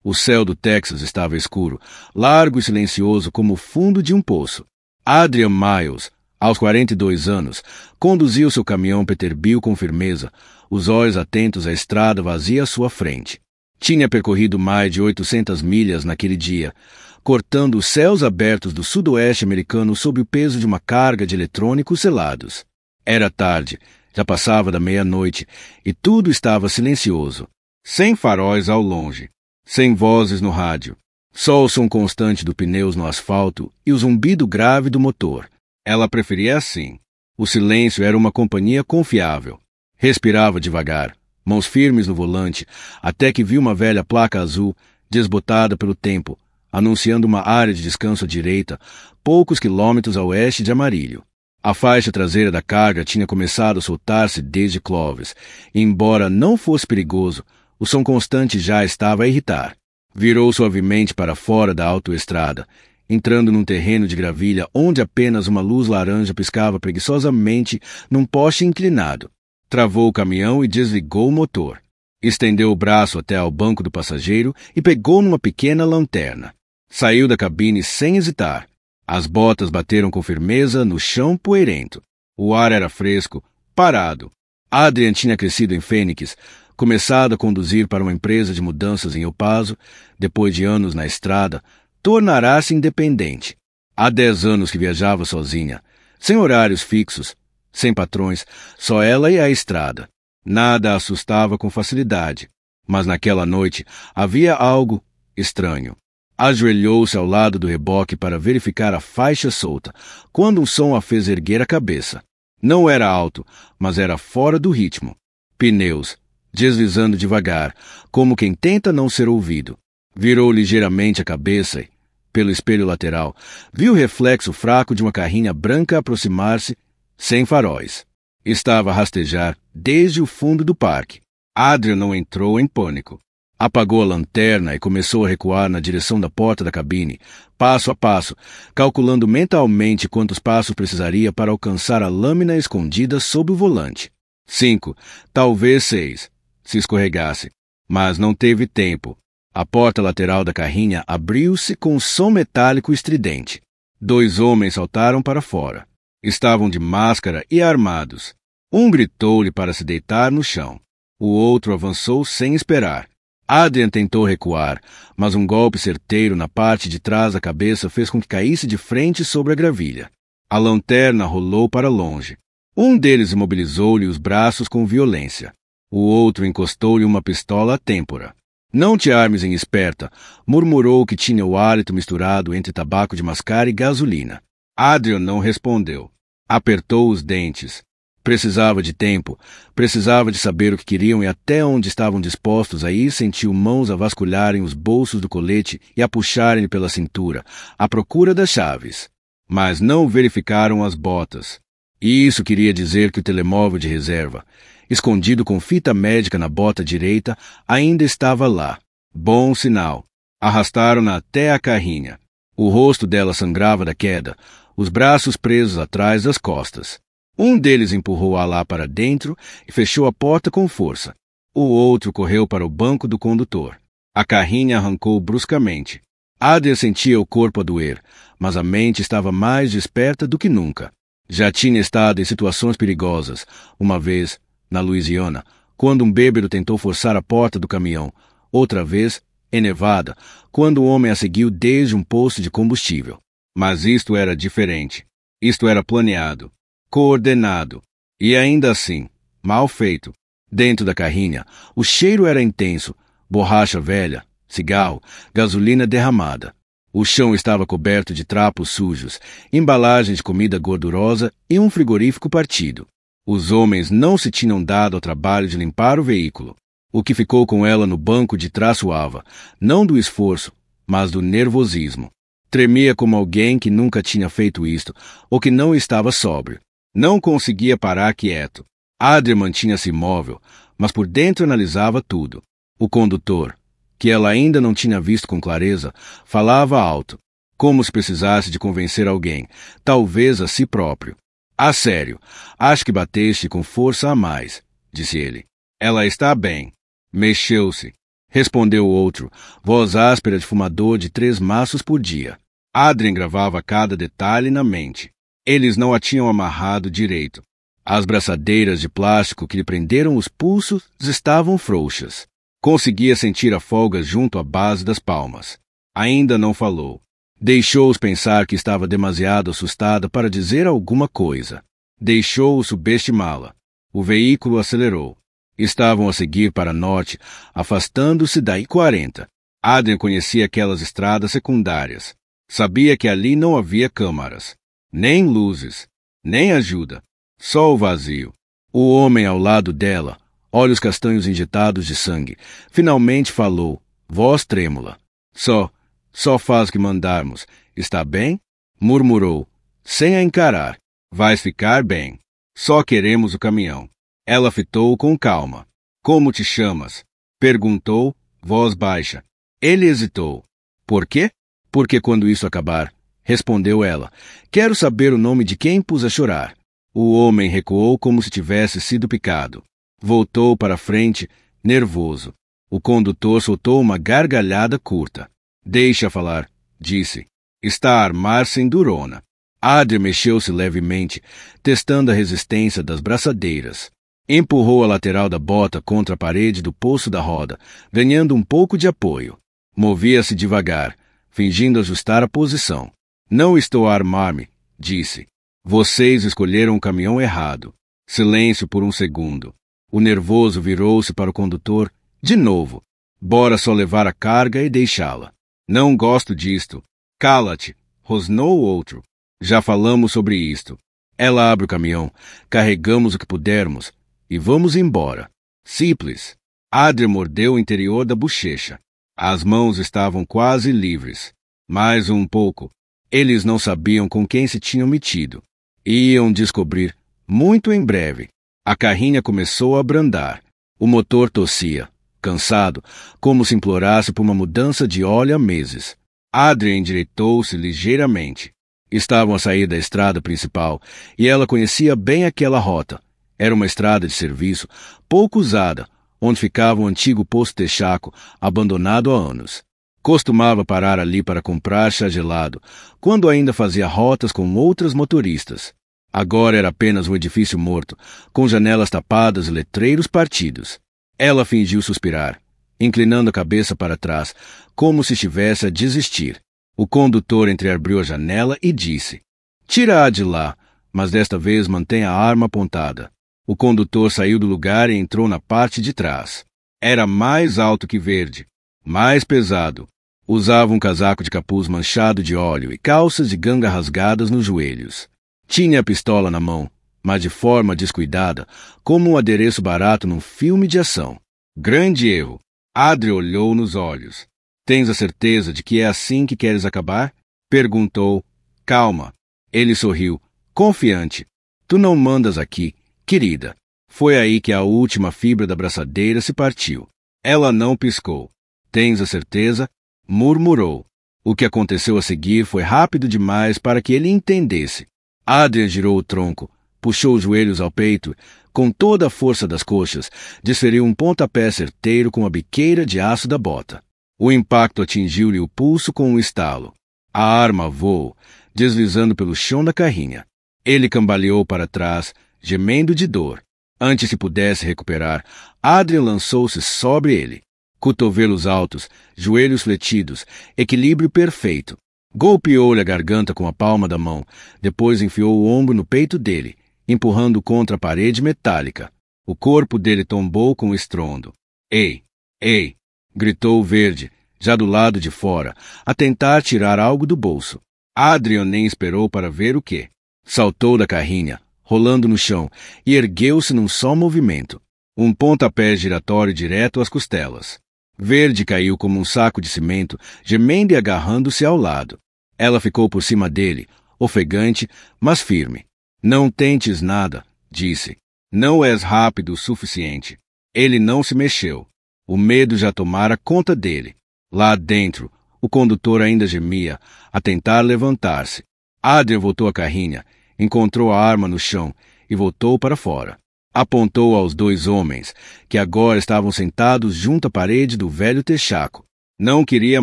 O céu do Texas estava escuro, largo e silencioso como o fundo de um poço. Adrian Miles, aos 42 anos, conduziu seu caminhão Peterbilt com firmeza, os olhos atentos à estrada vazia à sua frente. Tinha percorrido mais de 800 milhas naquele dia, cortando os céus abertos do sudoeste americano sob o peso de uma carga de eletrônicos selados. Era tarde, já passava da meia-noite, e tudo estava silencioso, sem faróis ao longe, sem vozes no rádio, só o som constante dos pneus no asfalto e o zumbido grave do motor. Ela preferia assim. O silêncio era uma companhia confiável. Respirava devagar, mãos firmes no volante, até que viu uma velha placa azul, desbotada pelo tempo, anunciando uma área de descanso à direita, poucos quilômetros a oeste de Amarillo. A faixa traseira da carga tinha começado a soltar-se desde Clovis, e, embora não fosse perigoso, o som constante já estava a irritar. Virou suavemente para fora da autoestrada, entrando num terreno de gravilha onde apenas uma luz laranja piscava preguiçosamente num poste inclinado. Travou o caminhão e desligou o motor. Estendeu o braço até ao banco do passageiro e pegou numa pequena lanterna. Saiu da cabine sem hesitar. As botas bateram com firmeza no chão poeirento. O ar era fresco, parado. Adrian tinha crescido em Phoenix, começado a conduzir para uma empresa de mudanças em El Paso, depois de anos na estrada, tornará-se independente. Há 10 anos que viajava sozinha, sem horários fixos, sem patrões, só ela e a estrada. Nada a assustava com facilidade, mas naquela noite havia algo estranho. Ajoelhou-se ao lado do reboque para verificar a faixa solta, quando um som a fez erguer a cabeça. Não era alto, mas era fora do ritmo. Pneus, deslizando devagar, como quem tenta não ser ouvido. Virou ligeiramente a cabeça e, pelo espelho lateral, viu o reflexo fraco de uma carrinha branca aproximar-se, sem faróis. Estava a rastejar desde o fundo do parque. Adrian não entrou em pânico. Apagou a lanterna e começou a recuar na direção da porta da cabine, passo a passo, calculando mentalmente quantos passos precisaria para alcançar a lâmina escondida sob o volante. 5, talvez 6, se escorregasse. Mas não teve tempo. A porta lateral da carrinha abriu-se com um som metálico estridente. 2 homens saltaram para fora. Estavam de máscara e armados. Um gritou-lhe para se deitar no chão. O outro avançou sem esperar. Adrian tentou recuar, mas um golpe certeiro na parte de trás da cabeça fez com que caísse de frente sobre a gravilha. A lanterna rolou para longe. Um deles imobilizou-lhe os braços com violência. O outro encostou-lhe uma pistola à têmpora. Não te armes em esperta, murmurou que tinha o hálito misturado entre tabaco de mascar e gasolina. Adrian não respondeu. Apertou os dentes. Precisava de tempo, precisava de saber o que queriam e até onde estavam dispostos a ir. Sentiu mãos a vasculharem os bolsos do colete e a puxarem-lhe pela cintura, à procura das chaves. Mas não verificaram as botas. E isso queria dizer que o telemóvel de reserva, escondido com fita médica na bota direita, ainda estava lá. Bom sinal. Arrastaram-na até a carrinha. O rosto dela sangrava da queda, os braços presos atrás das costas. Um deles empurrou-a lá para dentro e fechou a porta com força. O outro correu para o banco do condutor. A carrinha arrancou bruscamente. Adrian sentia o corpo a doer, mas a mente estava mais desperta do que nunca. Já tinha estado em situações perigosas, uma vez, na Louisiana, quando um bêbado tentou forçar a porta do caminhão, outra vez, em Nevada, quando o homem a seguiu desde um posto de combustível. Mas isto era diferente. Isto era planeado, coordenado, e ainda assim, mal feito. Dentro da carrinha, o cheiro era intenso, borracha velha, cigarro, gasolina derramada. O chão estava coberto de trapos sujos, embalagens de comida gordurosa e um frigorífico partido. Os homens não se tinham dado ao trabalho de limpar o veículo. O que ficou com ela no banco de trás suava, não do esforço, mas do nervosismo. Tremia como alguém que nunca tinha feito isto, ou que não estava sóbrio. Não conseguia parar quieto. Adrian mantinha-se imóvel, mas por dentro analisava tudo. O condutor, que ela ainda não tinha visto com clareza, falava alto, como se precisasse de convencer alguém, talvez a si próprio. "A sério, acho que bateste com força a mais", disse ele. "Ela está bem." Mexeu-se. respondeu o outro, voz áspera de fumador de 3 maços por dia. Adrien gravava cada detalhe na mente. Eles não a tinham amarrado direito. As braçadeiras de plástico que lhe prenderam os pulsos estavam frouxas. Conseguia sentir a folga junto à base das palmas. Ainda não falou. Deixou-os pensar que estava demasiado assustada para dizer alguma coisa. Deixou-o subestimá-la. O veículo acelerou. Estavam a seguir para norte, afastando-se da I-40. Adrien conhecia aquelas estradas secundárias. Sabia que ali não havia câmaras, nem luzes, nem ajuda. Só o vazio. O homem ao lado dela, olhos castanhos injetados de sangue, finalmente falou, voz trêmula. Só faz o que mandarmos. Está bem? Murmurou, sem a encarar. Vais ficar bem. Só queremos o caminhão. Ela fitou com calma. Como te chamas? Perguntou, voz baixa. Ele hesitou. Por quê? Porque quando isso acabar, respondeu ela, quero saber o nome de quem pus a chorar. O homem recuou como se tivesse sido picado. Voltou para a frente, nervoso. O condutor soltou uma gargalhada curta. Deixa falar, disse. Está a armar-se em durona. Adrien mexeu-se levemente, testando a resistência das braçadeiras. Empurrou a lateral da bota contra a parede do poço da roda, ganhando um pouco de apoio. Movia-se devagar, fingindo ajustar a posição. Não estou a armar-me, disse. Vocês escolheram o caminhão errado. Silêncio por um segundo. O nervoso virou-se para o condutor, de novo. Bora só levar a carga e deixá-la. Não gosto disto. Cala-te, rosnou o outro. Já falamos sobre isto. Ela abre o caminhão, carregamos o que pudermos e vamos embora. Simples. Adrien mordeu o interior da bochecha. As mãos estavam quase livres. Mais um pouco. Eles não sabiam com quem se tinham metido. Iam descobrir muito em breve. A carrinha começou a abrandar. O motor tossia, cansado, como se implorasse por uma mudança de óleo há meses. Adrien endireitou-se ligeiramente. Estavam a sair da estrada principal e ela conhecia bem aquela rota. Era uma estrada de serviço, pouco usada, onde ficava o antigo posto Texaco, abandonado há anos. Costumava parar ali para comprar chá gelado, quando ainda fazia rotas com outras motoristas. Agora era apenas um edifício morto, com janelas tapadas e letreiros partidos. Ela fingiu suspirar, inclinando a cabeça para trás, como se estivesse a desistir. O condutor entreabriu a janela e disse, tira-a de lá, mas desta vez mantenha a arma apontada. O condutor saiu do lugar e entrou na parte de trás. Era mais alto que Verde, mais pesado. Usava um casaco de capuz manchado de óleo e calças de ganga rasgadas nos joelhos. Tinha a pistola na mão, mas de forma descuidada, como um adereço barato num filme de ação. Grande erro. Adrien olhou nos olhos. Tens a certeza de que é assim que queres acabar? Perguntou. Calma. Ele sorriu, confiante. Tu não mandas aqui, querida. Foi aí que a última fibra da braçadeira se partiu. Ela não piscou. Tens a certeza? Murmurou. O que aconteceu a seguir foi rápido demais para que ele entendesse. Adrien girou o tronco, puxou os joelhos ao peito, com toda a força das coxas, desferiu um pontapé certeiro com a biqueira de aço da bota. O impacto atingiu-lhe o pulso com um estalo. A arma voou, deslizando pelo chão da carrinha. Ele cambaleou para trás, gemendo de dor. Antes que pudesse recuperar, Adrien lançou-se sobre ele. Cotovelos altos, joelhos fletidos, equilíbrio perfeito. Golpeou-lhe a garganta com a palma da mão, depois enfiou o ombro no peito dele, empurrando contra a parede metálica. O corpo dele tombou com estrondo. Ei! Ei! Gritou Verde, já do lado de fora, a tentar tirar algo do bolso. Adrien nem esperou para ver o que. Saltou da carrinha, rolando no chão, e ergueu-se num só movimento. Um pontapé giratório direto às costelas. Verde caiu como um saco de cimento, gemendo e agarrando-se ao lado. Ela ficou por cima dele, ofegante, mas firme. Não tentes nada, disse. Não és rápido o suficiente. Ele não se mexeu. O medo já tomara conta dele. Lá dentro, o condutor ainda gemia, a tentar levantar-se. Adrien voltou à carrinha, encontrou a arma no chão e voltou para fora. Apontou aos 2 homens, que agora estavam sentados junto à parede do velho texaco. Não queria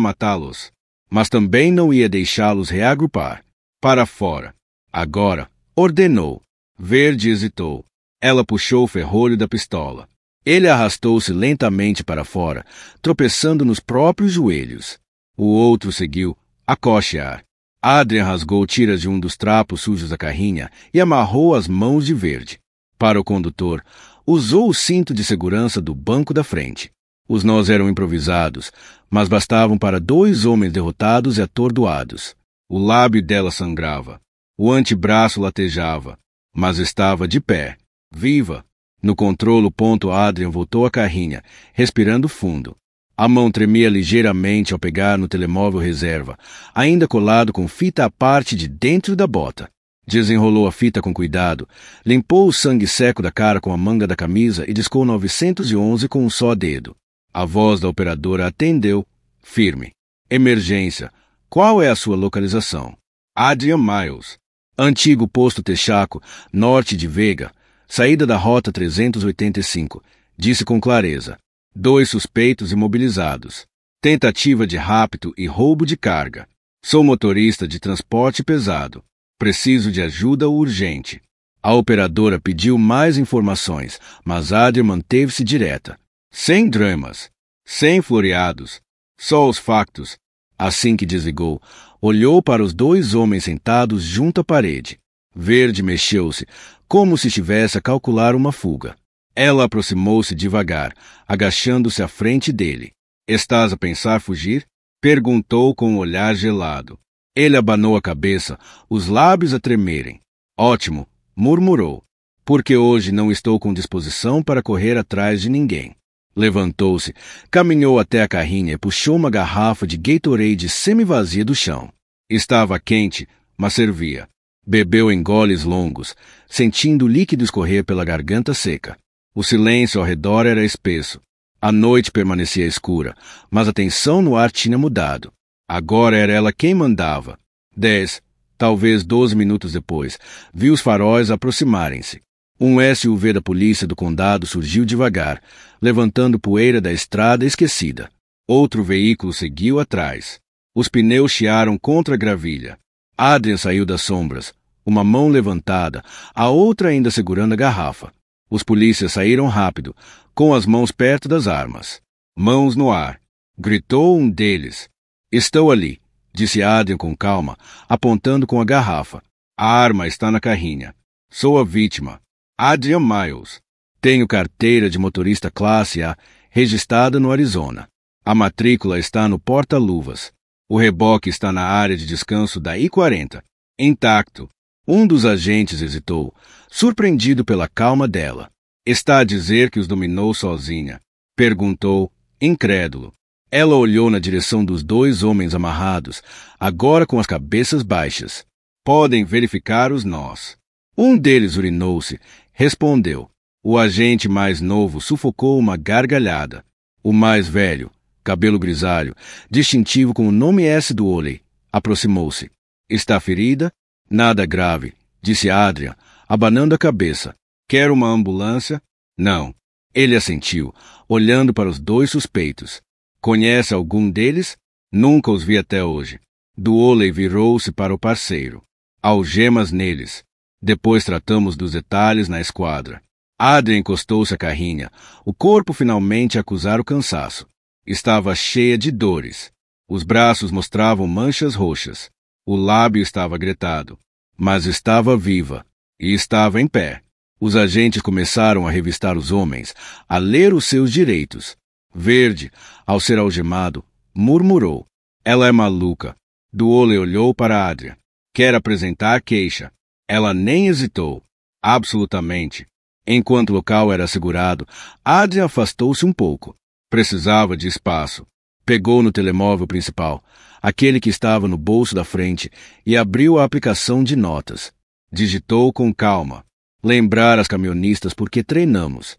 matá-los, mas também não ia deixá-los reagrupar. Para fora. Agora, ordenou. Verde hesitou. Ela puxou o ferrolho da pistola. Ele arrastou-se lentamente para fora, tropeçando nos próprios joelhos. O outro seguiu, a cochear. Adrian rasgou tiras de um dos trapos sujos da carrinha e amarrou as mãos de Verde. Para o condutor, usou o cinto de segurança do banco da frente. Os nós eram improvisados, mas bastavam para 2 homens derrotados e atordoados. O lábio dela sangrava. O antebraço latejava, mas estava de pé, viva. No controlo ponto, Adrian voltou à carrinha, respirando fundo. A mão tremia ligeiramente ao pegar no telemóvel reserva, ainda colado com fita à parte de dentro da bota. Desenrolou a fita com cuidado, limpou o sangue seco da cara com a manga da camisa e discou 911 com um só dedo. A voz da operadora atendeu, firme. Emergência. Qual é a sua localização? Adrian Miles. Antigo posto Texaco, norte de Vega, saída da rota 385, disse com clareza. 2 suspeitos imobilizados. Tentativa de rapto e roubo de carga. Sou motorista de transporte pesado. Preciso de ajuda urgente. A operadora pediu mais informações, mas Adrian manteve-se direta. Sem dramas. Sem floreados. Só os factos. Assim que desligou, olhou para os 2 homens sentados junto à parede. Verde mexeu-se, como se estivesse a calcular uma fuga. Ela aproximou-se devagar, agachando-se à frente dele. Estás a pensar fugir? Perguntou com um olhar gelado. Ele abanou a cabeça, os lábios a tremerem. Ótimo, murmurou. Porque hoje não estou com disposição para correr atrás de ninguém. Levantou-se, caminhou até a carrinha e puxou uma garrafa de Gatorade semi-vazia do chão. Estava quente, mas servia. Bebeu em goles longos, sentindo o líquido escorrer pela garganta seca. O silêncio ao redor era espesso. A noite permanecia escura, mas a tensão no ar tinha mudado. Agora era ela quem mandava. 10, talvez 12 minutos depois, viu os faróis aproximarem-se. Um SUV da polícia do condado surgiu devagar, levantando poeira da estrada esquecida. Outro veículo seguiu atrás. Os pneus chiaram contra a gravilha. Adrian saiu das sombras, uma mão levantada, a outra ainda segurando a garrafa. Os polícias saíram rápido, com as mãos perto das armas. Mãos no ar. Gritou um deles. Estou ali, disse Adrian com calma, apontando com a garrafa. A arma está na carrinha. Sou a vítima. Adrian Miles. Tenho carteira de motorista classe A, registrada no Arizona. A matrícula está no porta-luvas. O reboque está na área de descanso da I-40. Intacto. Um dos agentes hesitou, surpreendido pela calma dela. Está a dizer que os dominou sozinha? Perguntou, incrédulo. Ela olhou na direção dos 2 homens amarrados, agora com as cabeças baixas. Podem verificar os nós. Um deles urinou-se, respondeu. O agente mais novo sufocou uma gargalhada. O mais velho, cabelo grisalho, distintivo com o nome S do Oley, aproximou-se. Está ferida? Nada grave, disse Adrian, abanando a cabeça. Quer uma ambulância? Não. Ele assentiu, olhando para os 2 suspeitos. Conhece algum deles? Nunca os vi até hoje. Do Oley virou-se para o parceiro. Algemas neles. Depois tratamos dos detalhes na esquadra. Adrian encostou-se à carrinha, o corpo finalmente a acusar o cansaço. Estava cheia de dores. Os braços mostravam manchas roxas. O lábio estava gretado, mas estava viva e estava em pé. Os agentes começaram a revistar os homens, a ler os seus direitos. Verde, ao ser algemado, murmurou. Ela é maluca. Do Oley olhou para Adrian. Quer apresentar queixa. Ela nem hesitou. Absolutamente. Enquanto o local era assegurado, Adrian afastou-se um pouco. Precisava de espaço. Pegou no telemóvel principal, aquele que estava no bolso da frente, e abriu a aplicação de notas. Digitou com calma. Lembrar as caminhonistas porque treinamos.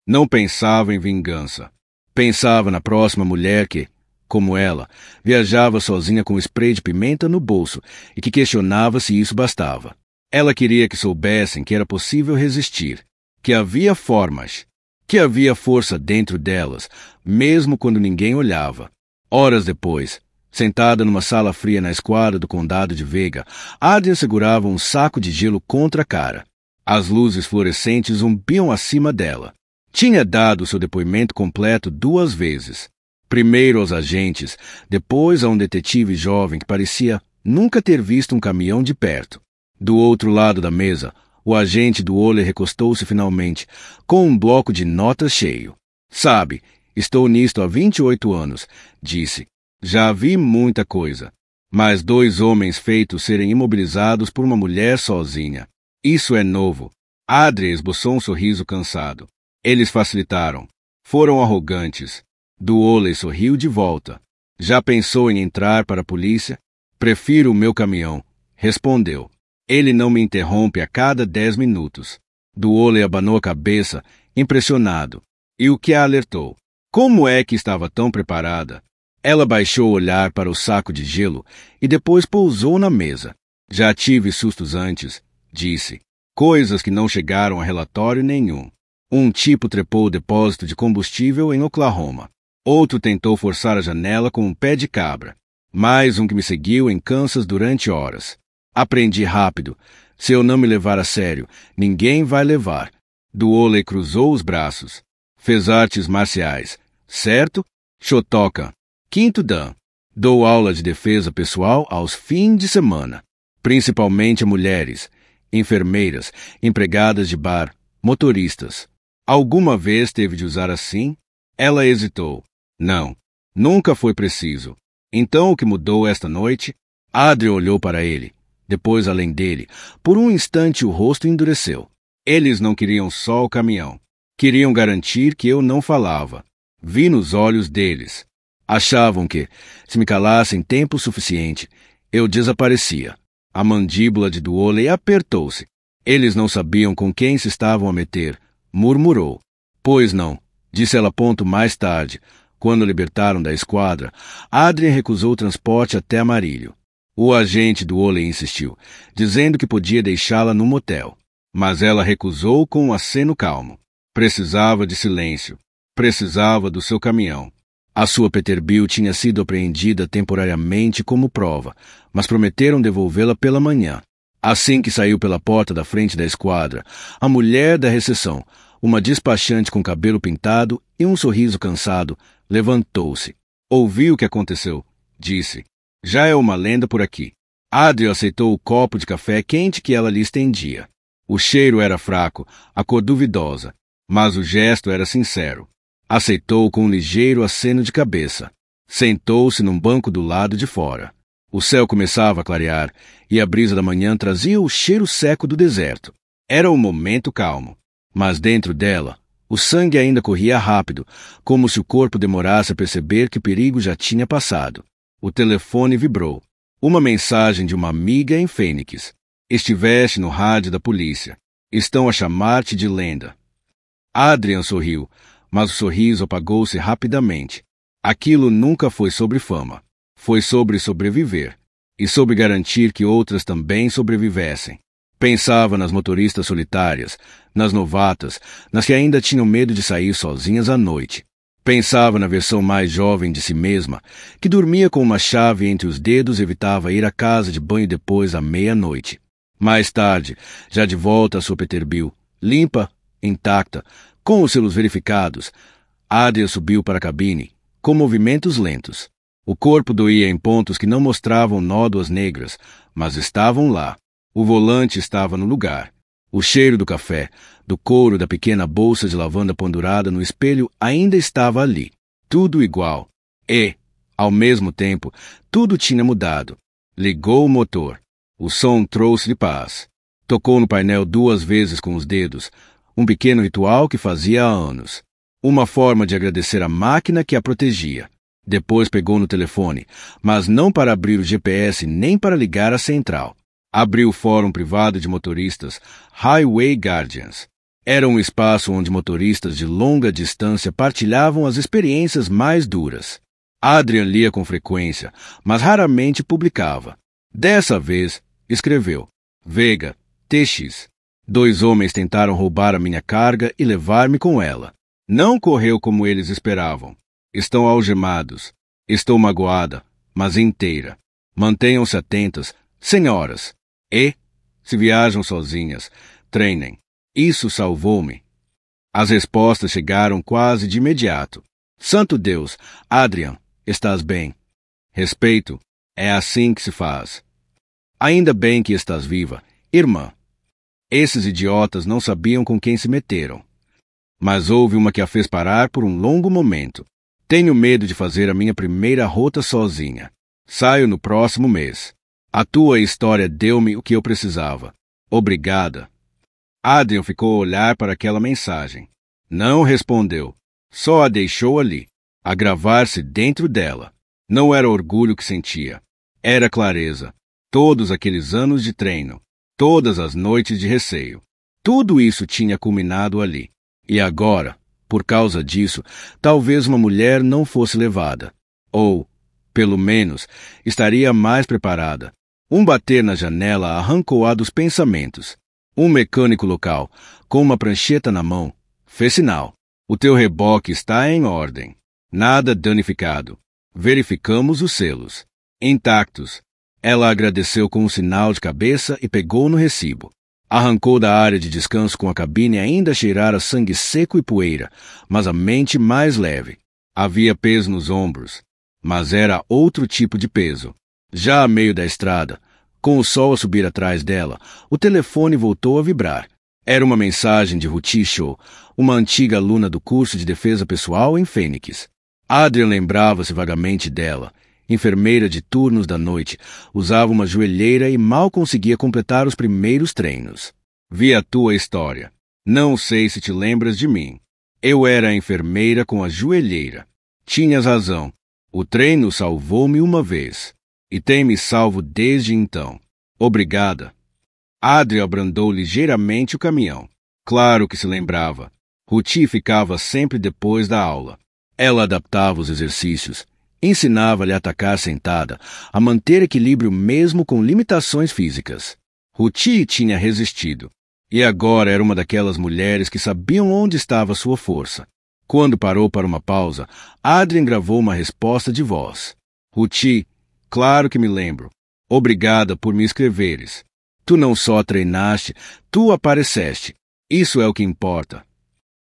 Não pensava em vingança. Pensava na próxima mulher que, como ela, viajava sozinha com spray de pimenta no bolso e que questionava se isso bastava. Ela queria que soubessem que era possível resistir, que havia formas, que havia força dentro delas, mesmo quando ninguém olhava. Horas depois, sentada numa sala fria na esquadra do condado de Vega, Adrian segurava um saco de gelo contra a cara. As luzes fluorescentes zumbiam acima dela. Tinha dado seu depoimento completo 2 vezes. Primeiro aos agentes, depois a um detetive jovem que parecia nunca ter visto um caminhão de perto. Do outro lado da mesa, o agente do Ole recostou-se finalmente, com um bloco de notas cheio. Sabe, estou nisto há 28 anos, disse. Já vi muita coisa. Mas 2 homens feitos serem imobilizados por uma mulher sozinha. Isso é novo. Adria esboçou um sorriso cansado. Eles facilitaram. Foram arrogantes. Do Ole sorriu de volta. Já pensou em entrar para a polícia? Prefiro o meu caminhão, respondeu. Ele não me interrompe a cada 10 minutos. Do Ole abanou a cabeça, impressionado. E o que a alertou? Como é que estava tão preparada? Ela baixou o olhar para o saco de gelo e depois pousou na mesa. Já tive sustos antes, disse. Coisas que não chegaram a relatório nenhum. Um tipo trepou o depósito de combustível em Oklahoma. Outro tentou forçar a janela com um pé de cabra. Mais um que me seguiu em Kansas durante horas. Aprendi rápido. Se eu não me levar a sério, ninguém vai levar. Do Ole cruzou os braços. Fez artes marciais. Certo? Shotokan. 5º Dan. Dou aula de defesa pessoal aos fins de semana. Principalmente a mulheres, enfermeiras, empregadas de bar, motoristas. Alguma vez teve de usar assim? Ela hesitou. Não, nunca foi preciso. Então o que mudou esta noite? Adria olhou para ele, depois além dele. Por um instante o rosto endureceu. Eles não queriam só o caminhão. Queriam garantir que eu não falava. Vi nos olhos deles. Achavam que, se me calassem tempo suficiente, eu desaparecia. A mandíbula de Duole apertou-se. Eles não sabiam com quem se estavam a meter, murmurou. Pois não, disse ela ponto mais tarde. Quando libertaram da esquadra, Adrian recusou o transporte até Amarillo. O agente do Ole insistiu, dizendo que podia deixá-la no motel. Mas ela recusou com um aceno calmo. Precisava de silêncio. Precisava do seu caminhão. A sua Peterbilt tinha sido apreendida temporariamente como prova, mas prometeram devolvê-la pela manhã. Assim que saiu pela porta da frente da esquadra, a mulher da recepção, uma despachante com cabelo pintado e um sorriso cansado, levantou-se. Ouvi o que aconteceu, disse. Já é uma lenda por aqui. Adria aceitou o copo de café quente que ela lhe estendia. O cheiro era fraco, a cor duvidosa, mas o gesto era sincero. Aceitou com um ligeiro aceno de cabeça. Sentou-se num banco do lado de fora. O céu começava a clarear e a brisa da manhã trazia o cheiro seco do deserto. Era um momento calmo, mas dentro dela, o sangue ainda corria rápido, como se o corpo demorasse a perceber que o perigo já tinha passado. O telefone vibrou. Uma mensagem de uma amiga em Fênix. Estiveste no rádio da polícia. Estão a chamar-te de lenda. Adrian sorriu, mas o sorriso apagou-se rapidamente. Aquilo nunca foi sobre fama. Foi sobre sobreviver. E sobre garantir que outras também sobrevivessem. Pensava nas motoristas solitárias, nas novatas, nas que ainda tinham medo de sair sozinhas à noite. Pensava na versão mais jovem de si mesma, que dormia com uma chave entre os dedos e evitava ir à casa de banho depois da meia-noite. Mais tarde, já de volta à sua Peterbilt, limpa, intacta, com os selos verificados, Adria subiu para a cabine, com movimentos lentos. O corpo doía em pontos que não mostravam nódoas negras, mas estavam lá. O volante estava no lugar. O cheiro do café, do couro da pequena bolsa de lavanda pendurada no espelho ainda estava ali. Tudo igual. E, ao mesmo tempo, tudo tinha mudado. Ligou o motor. O som trouxe-lhe paz. Tocou no painel 2 vezes com os dedos, um pequeno ritual que fazia há anos. Uma forma de agradecer a máquina que a protegia. Depois pegou no telefone, mas não para abrir o GPS nem para ligar a central. Abriu o fórum privado de motoristas, Highway Guardians. Era um espaço onde motoristas de longa distância partilhavam as experiências mais duras. Adrian lia com frequência, mas raramente publicava. Dessa vez, escreveu: Vega, TX. 2 homens tentaram roubar a minha carga e levar-me com ela. Não correu como eles esperavam. Estão algemados. Estou magoada, mas inteira. Mantenham-se atentas, senhoras. E, se viajam sozinhas, treinem. Isso salvou-me. As respostas chegaram quase de imediato. Santo Deus, Adrian, estás bem? Respeito, é assim que se faz. Ainda bem que estás viva, irmã. Esses idiotas não sabiam com quem se meteram. Mas houve uma que a fez parar por um longo momento. Tenho medo de fazer a minha primeira rota sozinha. Saio no próximo mês. A tua história deu-me o que eu precisava. Obrigada. Adrian ficou a olhar para aquela mensagem. Não respondeu. Só a deixou ali, a gravar-se dentro dela. Não era orgulho que sentia. Era clareza. Todos aqueles anos de treino. Todas as noites de receio. Tudo isso tinha culminado ali. E agora, por causa disso, talvez uma mulher não fosse levada. Ou, pelo menos, estaria mais preparada. Um bater na janela arrancou-a dos pensamentos. Um mecânico local, com uma prancheta na mão, fez sinal. O teu reboque está em ordem. Nada danificado. Verificamos os selos. Intactos. Ela agradeceu com um sinal de cabeça e pegou no recibo. Arrancou da área de descanso com a cabine ainda a cheirar a sangue seco e poeira, mas a mente mais leve. Havia peso nos ombros, mas era outro tipo de peso. Já a meio da estrada, com o sol a subir atrás dela, o telefone voltou a vibrar. Era uma mensagem de Ruti Shaw, uma antiga aluna do curso de defesa pessoal em Fênix. Adrian lembrava-se vagamente dela. Enfermeira de turnos da noite, usava uma joelheira e mal conseguia completar os primeiros treinos. Vi a tua história. Não sei se te lembras de mim. Eu era a enfermeira com a joelheira. Tinhas razão. O treino salvou-me uma vez. E tem me salvo desde então. Obrigada. Adrian abrandou ligeiramente o caminhão. Claro que se lembrava. Ruti ficava sempre depois da aula. Ela adaptava os exercícios. Ensinava-lhe a atacar sentada, a manter equilíbrio mesmo com limitações físicas. Ruti tinha resistido. E agora era uma daquelas mulheres que sabiam onde estava sua força. Quando parou para uma pausa, Adrian gravou uma resposta de voz. Ruti, claro que me lembro. Obrigada por me escreveres. Tu não só treinaste, tu apareceste. Isso é o que importa.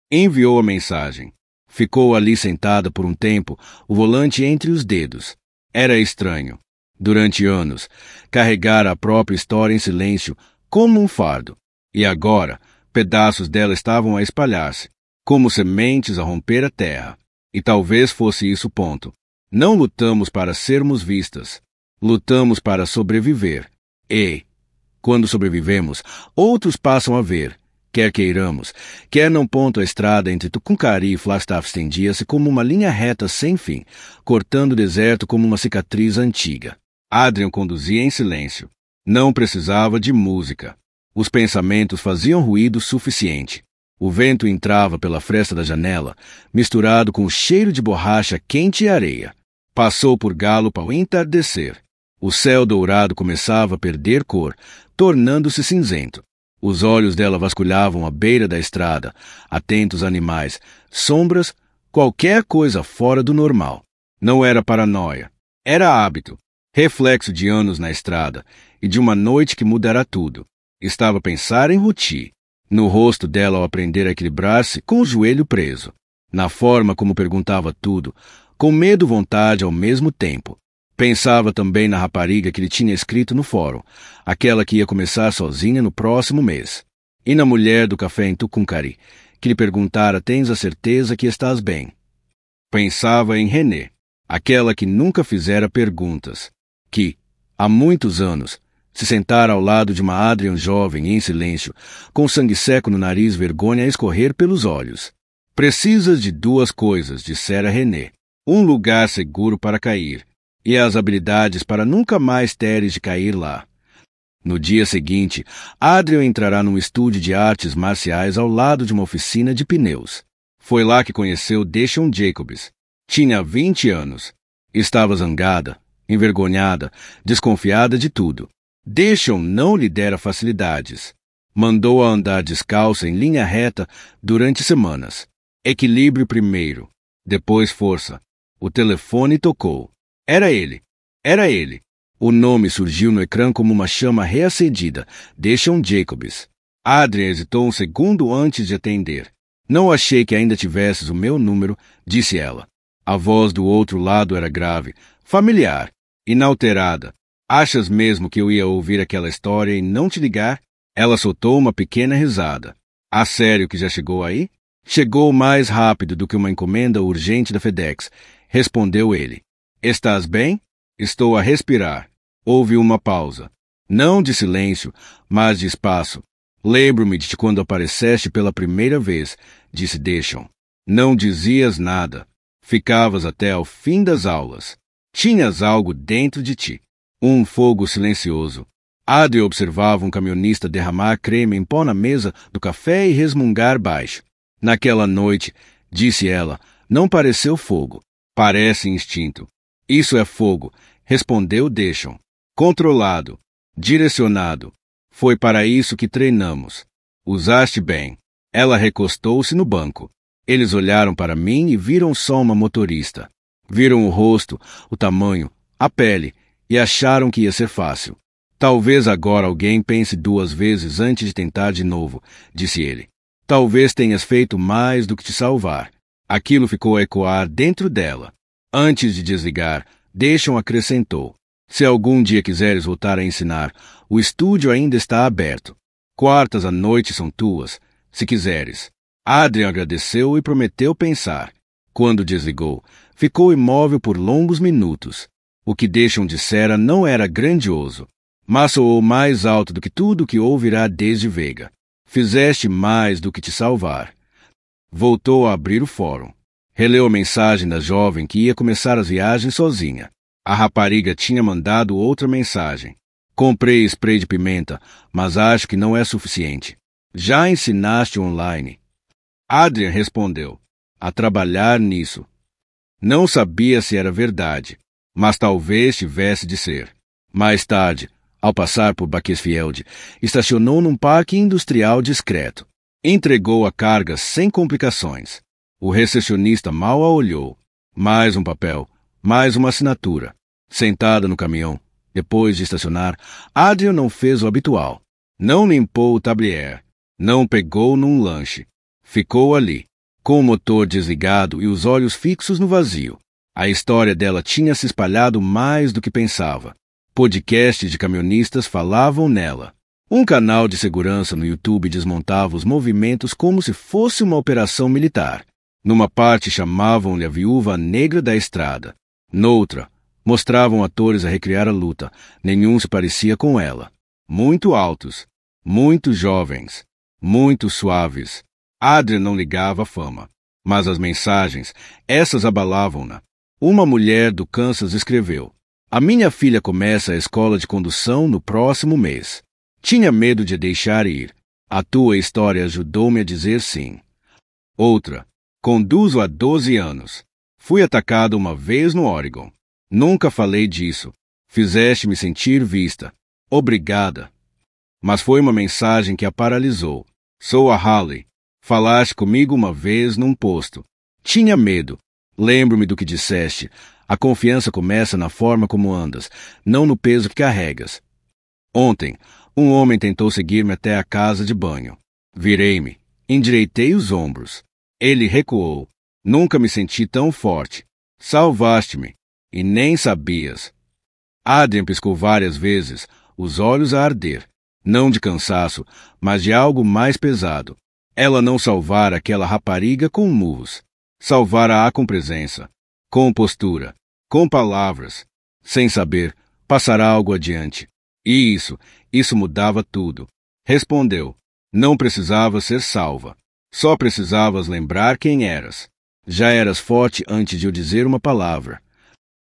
Enviou a mensagem. Ficou ali sentada por um tempo, o volante entre os dedos. Era estranho. Durante anos, carregara a própria história em silêncio, como um fardo. E agora, pedaços dela estavam a espalhar-se, como sementes a romper a terra. E talvez fosse isso o ponto. Não lutamos para sermos vistas. Lutamos para sobreviver. E, quando sobrevivemos, outros passam a ver. Quer queiramos, quer não ponto a estrada entre Tucumcari e Flagstaff estendia-se como uma linha reta sem fim, cortando o deserto como uma cicatriz antiga. Adrian conduzia em silêncio. Não precisava de música. Os pensamentos faziam ruído suficiente. O vento entrava pela fresta da janela, misturado com o cheiro de borracha quente e areia. Passou por Gallup ao entardecer. O céu dourado começava a perder cor, tornando-se cinzento. Os olhos dela vasculhavam a beira da estrada, atentos a animais, sombras, qualquer coisa fora do normal. Não era paranoia. Era hábito, reflexo de anos na estrada e de uma noite que mudará tudo. Estava a pensar em Ruti, no rosto dela ao aprender a equilibrar-se com o joelho preso, na forma como perguntava tudo, com medo e vontade ao mesmo tempo. Pensava também na rapariga que lhe tinha escrito no fórum, aquela que ia começar sozinha no próximo mês. E na mulher do café em Tucumcari, que lhe perguntara: tens a certeza que estás bem? Pensava em René, aquela que nunca fizera perguntas, que, há muitos anos, se sentara ao lado de uma Adrian jovem em silêncio, com sangue seco no nariz, vergonha a escorrer pelos olhos. Precisas de 2 coisas, dissera René. Um lugar seguro para cair, e as habilidades para nunca mais teres de cair lá. No dia seguinte, Adrian entrará num estúdio de artes marciais ao lado de uma oficina de pneus. Foi lá que conheceu Deshaun Jacobs. Tinha 20 anos. Estava zangada, envergonhada, desconfiada de tudo. Deshaun não lhe dera facilidades. Mandou-a andar descalça em linha reta durante semanas. Equilíbrio primeiro, depois força. O telefone tocou. Era ele. Era ele. O nome surgiu no ecrã como uma chama reacendida. Deshaun Jacobs. Adrian hesitou um segundo antes de atender. Não achei que ainda tivesses o meu número, disse ela. A voz do outro lado era grave, familiar, inalterada. Achas mesmo que eu ia ouvir aquela história e não te ligar? Ela soltou uma pequena risada. A sério que já chegou aí? Chegou mais rápido do que uma encomenda urgente da FedEx, respondeu ele. Estás bem? Estou a respirar. Houve uma pausa. Não de silêncio, mas de espaço. Lembro-me de quando apareceste pela primeira vez, disse Deshaun. Não dizias nada. Ficavas até ao fim das aulas. Tinhas algo dentro de ti. Um fogo silencioso. Adrian observava um camionista derramar creme em pó na mesa do café e resmungar baixo. Naquela noite, disse ela, não pareceu fogo. Parece instinto. Isso é fogo, respondeu Deshaun. Controlado. Direcionado. Foi para isso que treinamos. Usaste bem. Ela recostou-se no banco. Eles olharam para mim e viram só uma motorista. Viram o rosto, o tamanho, a pele e acharam que ia ser fácil. Talvez agora alguém pense 2 vezes antes de tentar de novo, disse ele. Talvez tenhas feito mais do que te salvar. Aquilo ficou a ecoar dentro dela. Antes de desligar, Deshaun acrescentou. Se algum dia quiseres voltar a ensinar, o estúdio ainda está aberto. Quartas à noite são tuas, se quiseres. Adrian agradeceu e prometeu pensar. Quando desligou, ficou imóvel por longos minutos. O que Deshaun dissera não era grandioso, mas soou mais alto do que tudo o que ouvirá desde Vega. Fizeste mais do que te salvar. Voltou a abrir o fórum. Releu a mensagem da jovem que ia começar as viagens sozinha. A rapariga tinha mandado outra mensagem. Comprei spray de pimenta, mas acho que não é suficiente. Já ensinaste online? Adrian respondeu. A trabalhar nisso. Não sabia se era verdade, mas talvez tivesse de ser. Mais tarde, ao passar por Bakersfield, estacionou num parque industrial discreto. Entregou a carga sem complicações. O recepcionista mal a olhou. Mais um papel, mais uma assinatura. Sentada no caminhão, depois de estacionar, Adrian não fez o habitual. Não limpou o tablier. Não pegou num lanche. Ficou ali, com o motor desligado e os olhos fixos no vazio. A história dela tinha se espalhado mais do que pensava. Podcasts de camionistas falavam nela. Um canal de segurança no YouTube desmontava os movimentos como se fosse uma operação militar. Numa parte chamavam-lhe a viúva negra da estrada. Noutra, mostravam atores a recriar a luta. Nenhum se parecia com ela. Muito altos, muito jovens, muito suaves. Adrian não ligava à fama. Mas as mensagens, essas abalavam-na. Uma mulher do Kansas escreveu. A minha filha começa a escola de condução no próximo mês. Tinha medo de a deixar ir. A tua história ajudou-me a dizer sim. Outra. Conduzo há 12 anos. Fui atacado uma vez no Oregon. Nunca falei disso. Fizeste-me sentir vista. Obrigada. Mas foi uma mensagem que a paralisou. Sou a Haley. Falaste comigo uma vez num posto. Tinha medo. Lembro-me do que disseste. A confiança começa na forma como andas, não no peso que carregas. Ontem, um homem tentou seguir-me até a casa de banho. Virei-me, endireitei os ombros. Ele recuou. Nunca me senti tão forte. Salvaste-me, e nem sabias. Adrian piscou várias vezes, os olhos a arder. Não de cansaço, mas de algo mais pesado. Ela não salvara aquela rapariga com murros. Salvara-a com presença, com postura, com palavras. Sem saber, passará algo adiante. E isso mudava tudo. Respondeu. Não precisavas ser salva. Só precisavas lembrar quem eras. Já eras forte antes de eu dizer uma palavra.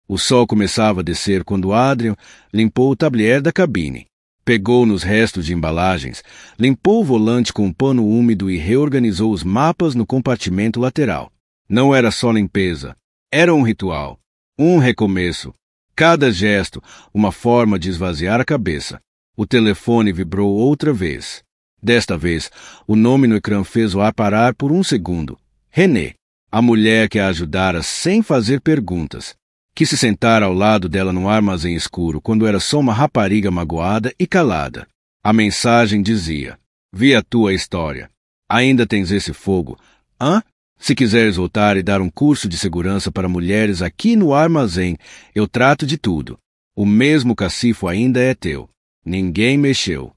O sol começava a descer quando Adrian limpou o tablier da cabine. Pegou nos restos de embalagens, limpou o volante com um pano úmido e reorganizou os mapas no compartimento lateral. Não era só limpeza. Era um ritual. Um recomeço. Cada gesto, uma forma de esvaziar a cabeça. O telefone vibrou outra vez. Desta vez, o nome no ecrã fez o ar parar por um segundo. René, a mulher que a ajudara sem fazer perguntas, que se sentara ao lado dela no armazém escuro quando era só uma rapariga magoada e calada. A mensagem dizia: vi a tua história. Ainda tens esse fogo? Hã? Se quiseres voltar e dar um curso de segurança para mulheres aqui no armazém, eu trato de tudo. O mesmo cacifo ainda é teu. Ninguém mexeu.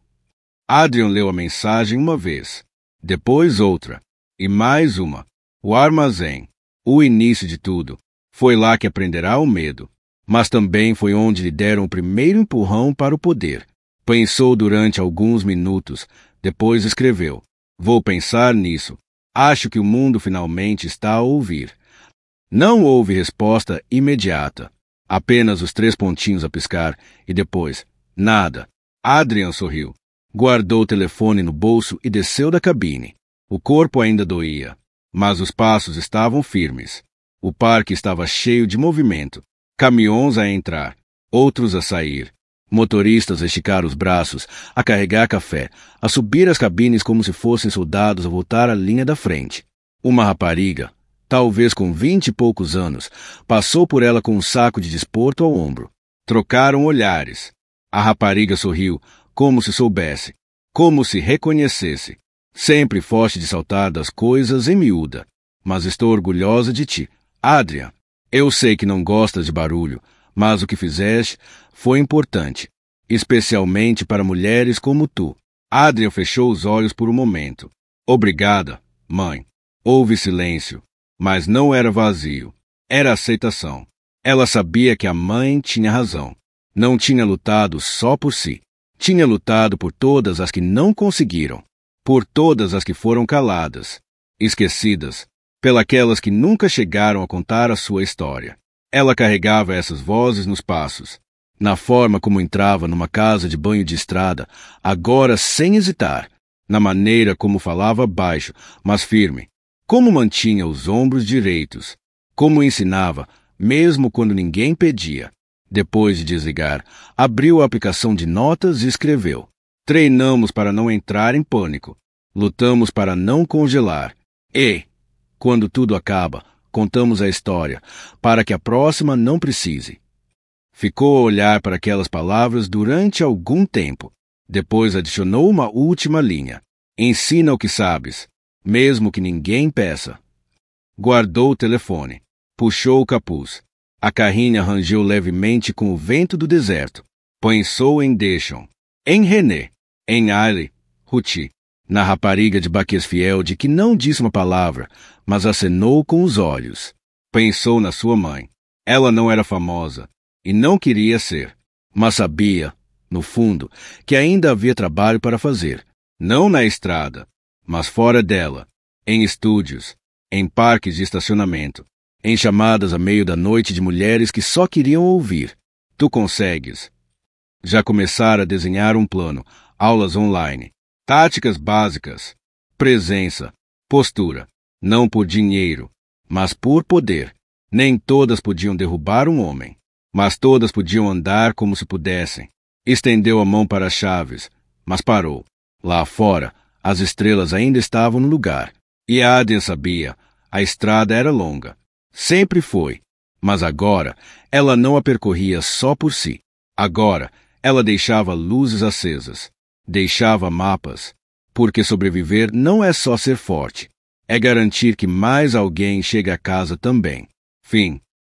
Adrian leu a mensagem uma vez, depois outra, e mais uma. O armazém, o início de tudo. Foi lá que aprenderá o medo. Mas também foi onde lhe deram o primeiro empurrão para o poder. Pensou durante alguns minutos, depois escreveu: vou pensar nisso. Acho que o mundo finalmente está a ouvir. Não houve resposta imediata. Apenas os 3 pontinhos a piscar, e depois, nada. Adrian sorriu. Guardou o telefone no bolso e desceu da cabine. O corpo ainda doía, mas os passos estavam firmes. O parque estava cheio de movimento. Caminhões a entrar, outros a sair. Motoristas a esticar os braços, a carregar café, a subir as cabines como se fossem soldados a voltar à linha da frente. Uma rapariga, talvez com 20 e poucos anos, passou por ela com um saco de desporto ao ombro. Trocaram olhares. A rapariga sorriu, como se soubesse, como se reconhecesse. Sempre foste de saltar das coisas em miúda, mas estou orgulhosa de ti, Adrian. Eu sei que não gostas de barulho, mas o que fizeste foi importante, especialmente para mulheres como tu. Adrian fechou os olhos por um momento. Obrigada, mãe. Houve silêncio, mas não era vazio. Era aceitação. Ela sabia que a mãe tinha razão. Não tinha lutado só por si. Tinha lutado por todas as que não conseguiram, por todas as que foram caladas, esquecidas, pelas que nunca chegaram a contar a sua história. Ela carregava essas vozes nos passos, na forma como entrava numa casa de banho de estrada, agora sem hesitar, na maneira como falava baixo, mas firme, como mantinha os ombros direitos, como ensinava, mesmo quando ninguém pedia. Depois de desligar, abriu a aplicação de notas e escreveu: treinamos para não entrar em pânico. Lutamos para não congelar. E, quando tudo acaba, contamos a história, para que a próxima não precise. Ficou a olhar para aquelas palavras durante algum tempo. Depois adicionou uma última linha. Ensina o que sabes, mesmo que ninguém peça. Guardou o telefone. Puxou o capuz. A carrinha rangeu levemente com o vento do deserto. Pensou em Deschon, em René, em Ailey, Ruti, na rapariga de Bakersfield que não disse uma palavra, mas acenou com os olhos. Pensou na sua mãe. Ela não era famosa, e não queria ser, mas sabia, no fundo, que ainda havia trabalho para fazer, não na estrada, mas fora dela, em estúdios, em parques de estacionamento, em chamadas à meio da noite de mulheres que só queriam ouvir. Tu consegues. Já começara a desenhar um plano, aulas online, táticas básicas, presença, postura, não por dinheiro, mas por poder. Nem todas podiam derrubar um homem, mas todas podiam andar como se pudessem. Estendeu a mão para as chaves, mas parou. Lá fora, as estrelas ainda estavam no lugar. E Adrian sabia, a estrada era longa. Sempre foi, mas agora ela não a percorria só por si. Agora ela deixava luzes acesas, deixava mapas, porque sobreviver não é só ser forte, é garantir que mais alguém chegue a casa também. Fim.